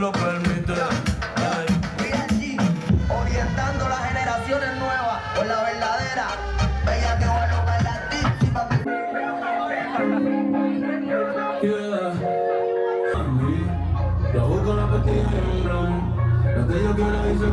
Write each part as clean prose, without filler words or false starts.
Lo permite. Orientando las generaciones nuevas por la verdadera. Ella que va a lograr la típica. Lo busco la pastilla en un ron. Lo que yo quiero hice.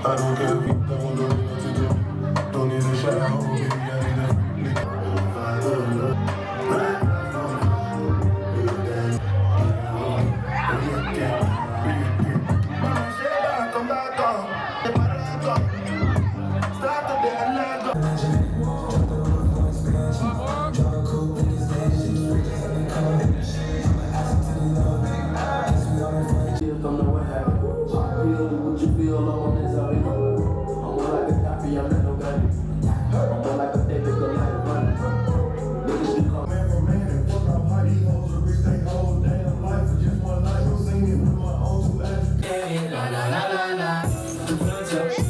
I don't care if you don't know what to do. Don't need a shower, baby, I need La la la la la.